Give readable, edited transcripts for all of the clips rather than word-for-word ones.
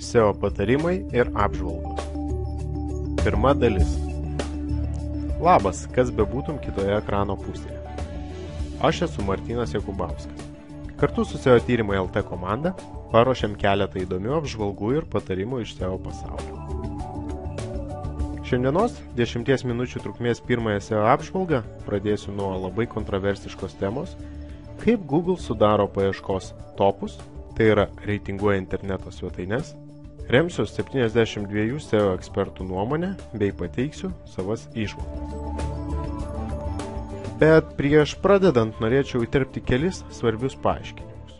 SEO patarimai ir apžvalgos. Pirma dalis. Labas, kas bebūtum kitoje ekrano pusėje. Aš esu Martynas Jakubauskas. Kartu su SEO tyrimai LT komanda paruošėm keletą įdomių apžvalgų ir patarimų iš SEO pasaulio. Šiandienos 10 minučių trukmės pirmąją SEO apžvalgą pradėsiu nuo labai kontroversiškos temos, kaip Google sudaro paieškos topus, tai yra reitinguoja interneto svetaines, remsiu 72 SEO ekspertų nuomonę bei pateiksiu savas įžvalgas. Bet prieš pradedant norėčiau įterpti kelis svarbius paaiškinimus.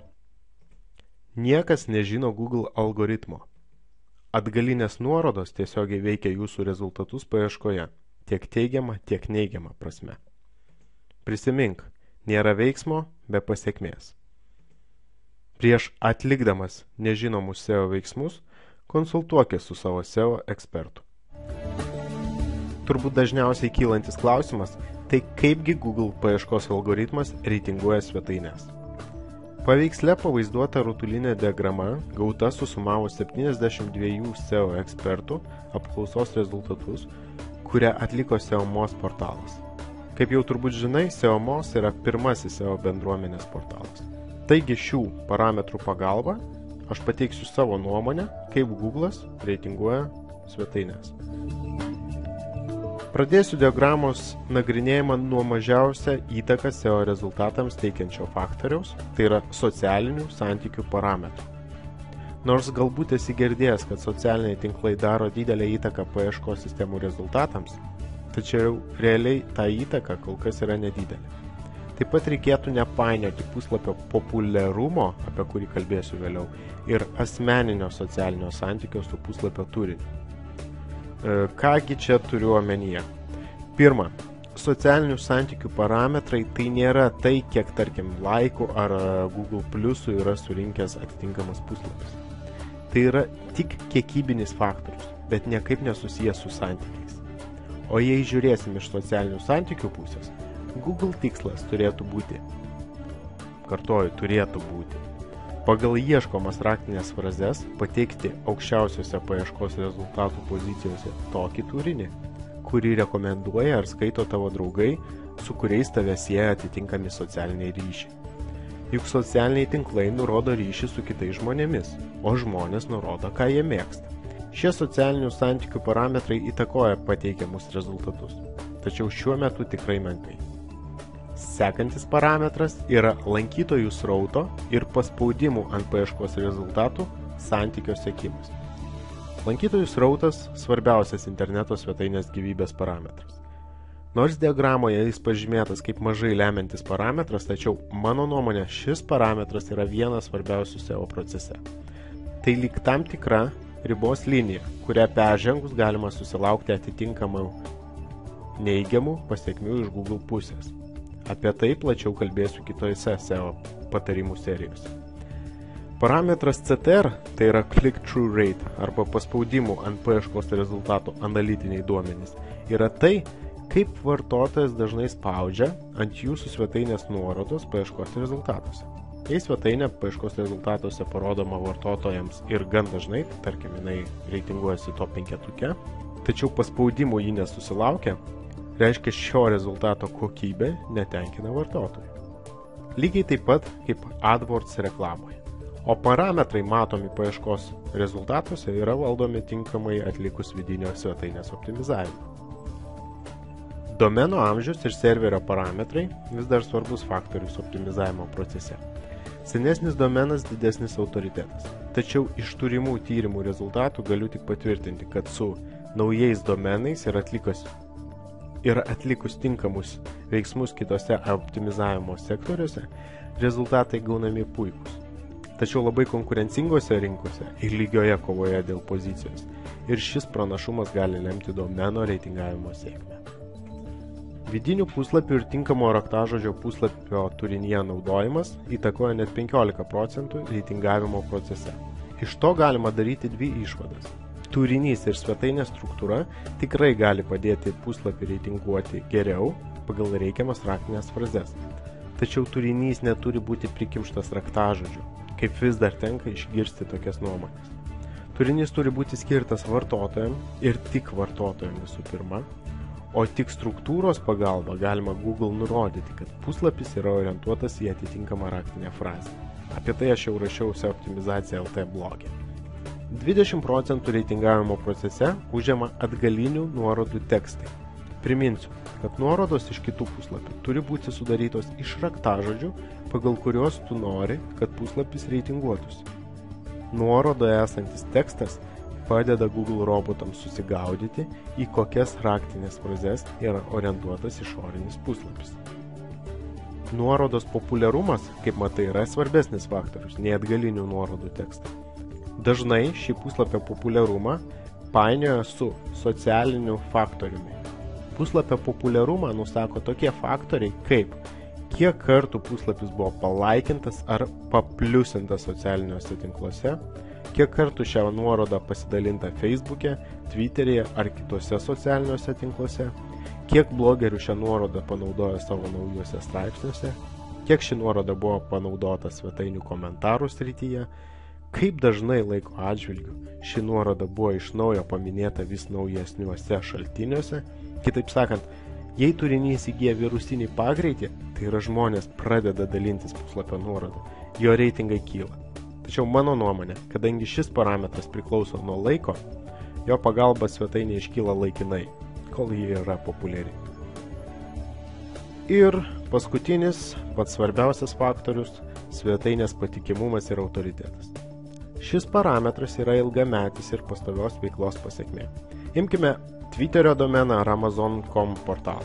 Niekas nežino Google algoritmo. Atgalinės nuorodos tiesiogiai veikia jūsų rezultatus paieškoje, tiek teigiama, tiek neigiama prasme. Prisimink, nėra veiksmo be pasekmės. Prieš atlikdamas nežinomus SEO veiksmus, konsultuokis su savo SEO ekspertu. Turbūt dažniausiai kylantis klausimas, tai kaipgi Google paieškos algoritmas reitinguoja svetaines. Paveiksle pavaizduota rutulinė diagrama, gauta susumavus 72 SEO ekspertų apklausos rezultatus, kurią atliko SEOMOS portalas. Kaip jau turbūt žinai, SEOMOS yra pirmasis SEO bendruomenės portalas. Taigi šių parametrų pagalba aš pateiksiu savo nuomonę, kaip Google'as reitinguoja svetaines. Pradėsiu diagramos nagrinėjimą nuo mažiausią įtaką SEO rezultatams teikiančio faktoriaus, tai yra socialinių santykių parametrų. Nors galbūt esi girdėjęs, kad socialiniai tinklai daro didelę įtaką paieškos sistemų rezultatams, tačiau realiai ta įtaka kol kas yra nedidelė. Taip pat reikėtų nepainioti puslapio populiarumo, apie kurį kalbėsiu vėliau, ir asmeninio socialinio santykio su puslapio turiniu. Kągi čia turiu omenyje? Pirma, socialinių santykių parametrai tai nėra tai, kiek, tarkim, laikų ar Google Plusų yra surinkęs atitinkamas puslapis. Tai yra tik kiekybinis faktorius, bet niekaip nesusijęs su santykiais. O jei žiūrėsim iš socialinių santykių pusės, Google tikslas turėtų būti, pagal ieškomas raktinės frazes pateikti aukščiausiose paieškos rezultatų pozicijose tokį turinį, kurį rekomenduoja ar skaito tavo draugai, su kuriais tave sieja atitinkami socialiniai ryšiai. Juk socialiniai tinklai nurodo ryšį su kitais žmonėmis, o žmonės nurodo, ką jie mėgsta. Šie socialinių santykių parametrai įtakoja pateikiamus rezultatus, tačiau šiuo metu tikrai menkai. Sekantis parametras yra lankytojų srauto ir paspaudimų ant paieškos rezultatų santykio sekimas. Lankytojų srautas svarbiausias interneto svetainės gyvybės parametras. Nors diagramoje jis pažymėtas kaip mažai lemiantis parametras, tačiau mano nuomonė šis parametras yra vienas svarbiausių SEO procese. Tai lyg tam tikra ribos linija, kurią peržengus galima susilaukti atitinkamų neigiamų pasekmių iš Google pusės. Apie tai plačiau kalbėsiu kitose SEO patarimų serijose. Parametras CTR, tai yra click-through rate arba paspaudimų ant paieškos rezultatų analitiniai duomenys, yra tai, kaip vartotojas dažnai spaudžia ant jūsų svetainės nuorodos paieškos rezultatuose. Jei svetainė paieškos rezultatuose parodoma vartotojams ir gan dažnai, tarkim, jinai reitinguojasi top 5, tačiau paspaudimų ji nesusilaukia, reiškia šio rezultato kokybė netenkina vartotojų. Lygiai taip pat kaip AdWords reklamoje. O parametrai matomi paieškos rezultatuose yra valdomi tinkamai atlikus vidinio svetainės optimizavimą. Domeno amžius ir serverio parametrai vis dar svarbus faktorius optimizavimo procese. Senesnis domenas didesnis autoritetas. Tačiau iš turimų tyrimų rezultatų galiu tik patvirtinti, kad su naujais domenais ir atlikus tinkamus veiksmus kitose optimizavimo sektoriuose, rezultatai gaunami puikus. Tačiau labai konkurencingose rinkose ir lygioje kovoje dėl pozicijos. Ir šis pranašumas gali lemti domeno reitingavimo sėkmę. Vidinių puslapių ir tinkamo raktažodžio puslapio turinyje naudojimas įtakoja net 15% reitingavimo procese. Iš to galima daryti dvi išvadas. Turinys ir svetainės struktūra tikrai gali padėti puslapį reitinguoti geriau pagal reikiamas raktinės frazes. Tačiau turinys neturi būti prikimštas raktažodžiu, kaip vis dar tenka išgirsti tokias nuomonės. Turinys turi būti skirtas vartotojams ir tik vartotojams visų pirma, o tik struktūros pagalba galima Google nurodyti, kad puslapis yra orientuotas į atitinkamą raktinę frazę. Apie tai aš jau rašiau SEO optimizacija LT blogė. 20% reitingavimo procese užima atgalinių nuorodų tekstai. Priminsiu, kad nuorodos iš kitų puslapių turi būti sudarytos iš raktažodžių, pagal kuriuos tu nori, kad puslapis reitinguotųsi. Nuorodoje esantis tekstas padeda Google robotams susigaudyti, į kokias raktinės frazes yra orientuotas išorinis puslapis. Nuorodos populiarumas, kaip matai, yra svarbesnis faktorius nei atgalinių nuorodų tekstai. Dažnai šį puslapio populiarumą painioja su socialiniu faktoriumi. Puslapio populiarumą nusako tokie faktoriai kaip kiek kartų puslapis buvo palaikintas ar papliusintas socialiniuose tinkluose, kiek kartų šią nuorodą pasidalinta Facebook'e, Twitter'e ar kitose socialiniuose tinkluose, kiek blogerių šią nuorodą panaudojo savo naujuose straipsniuose, kiek ši nuoroda buvo panaudota svetainių komentarų srityje, kaip dažnai laiko atžvilgiu ši nuoroda buvo iš naujo paminėta vis naujesniuose šaltiniuose. Kitaip sakant, jei turinys įgyja virusinį pagreitį, tai yra žmonės pradeda dalintis puslapio nuorodą, jo reitingai kyla. Tačiau mano nuomonė, kadangi šis parametras priklauso nuo laiko, jo pagalba svetainė iškyla laikinai, kol ji yra populiari. Ir paskutinis, pats svarbiausias faktorius – svetainės patikimumas ir autoritetas. Šis parametras yra ilgametis ir pastovios veiklos pasekmė. Imkime Twitterio domeną ar Amazon.com portalą.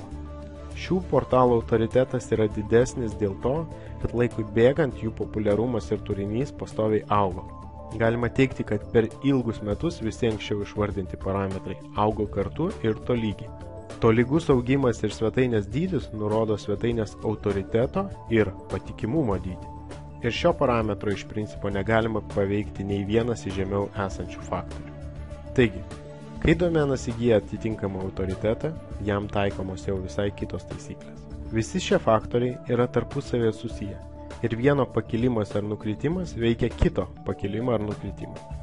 Šių portalų autoritetas yra didesnis dėl to, kad laikui bėgant jų populiarumas ir turinys pastoviai augo. Galima teigti, kad per ilgus metus visi anksčiau išvardinti parametrai augo kartu ir tolygiai. Tolygus augimas ir svetainės dydis nurodo svetainės autoriteto ir patikimumo dydį. Ir šio parametro iš principo negalima paveikti nei vienas iš žemiau esančių faktorių. Taigi, kai domenas įgyja atitinkamą autoritetą, jam taikomos jau visai kitos taisyklės. Visi šie faktoriai yra tarpusavėje susiję ir vieno pakilimas ar nukritimas veikia kito pakilimą ar nukritimą.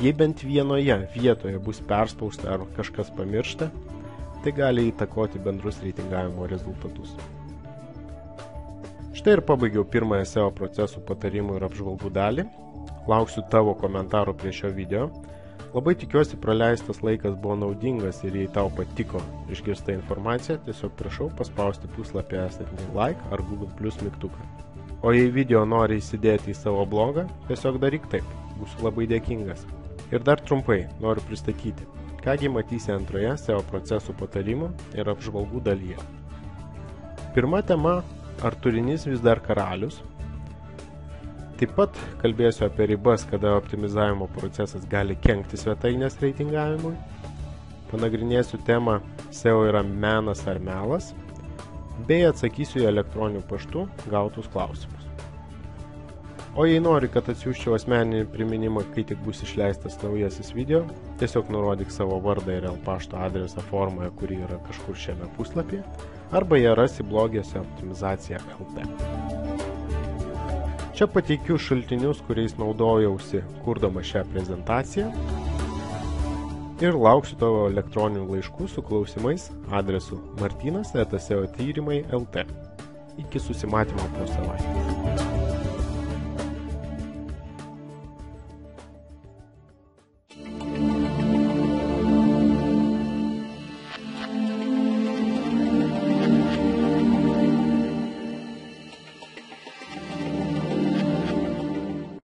Jei bent vienoje vietoje bus perspausta ar kažkas pamiršta, tai gali įtakoti bendrus reitingavimo rezultatus. Štai ir pabaigiau pirmąją SEO procesų patarimų ir apžvalgų dalį. Lauksiu tavo komentarų prie šio video. Labai tikiuosi praleistas laikas buvo naudingas ir jei tau patiko išgirsta informacija, tiesiog prašau paspausti puslapį esantį like ar Google Plus mygtuką. O jei video nori įsidėti į savo blogą, tiesiog daryk taip, būsiu labai dėkingas. Ir dar trumpai noriu pristatyti, kągi matysi antroje SEO procesų patarimų ir apžvalgų dalyje. Pirma tema – ar turinys vis dar karalius? Taip pat kalbėsiu apie ribas, kada optimizavimo procesas gali kenkti svetainės reitingavimui. Panagrinėsiu temą SEO yra menas ar melas, bei atsakysiu į elektroniniu paštu gautus klausimus. O jei nori, kad atsiųsčiau asmeninį priminimą, kai tik bus išleistas naujasis video, tiesiog nurodyk savo vardą ir pašto adresą formoje, kuri yra kažkur šiame puslapyje, arba ją rasi blogėse optimizacija LT. Čia pateikiu šaltinius, kuriais naudojausi kurdama šią prezentaciją ir lauksiu tavo elektroninių laiškų su klausimais adresu martynas@seotyrimai.lt. Iki susimatymo po savaitės.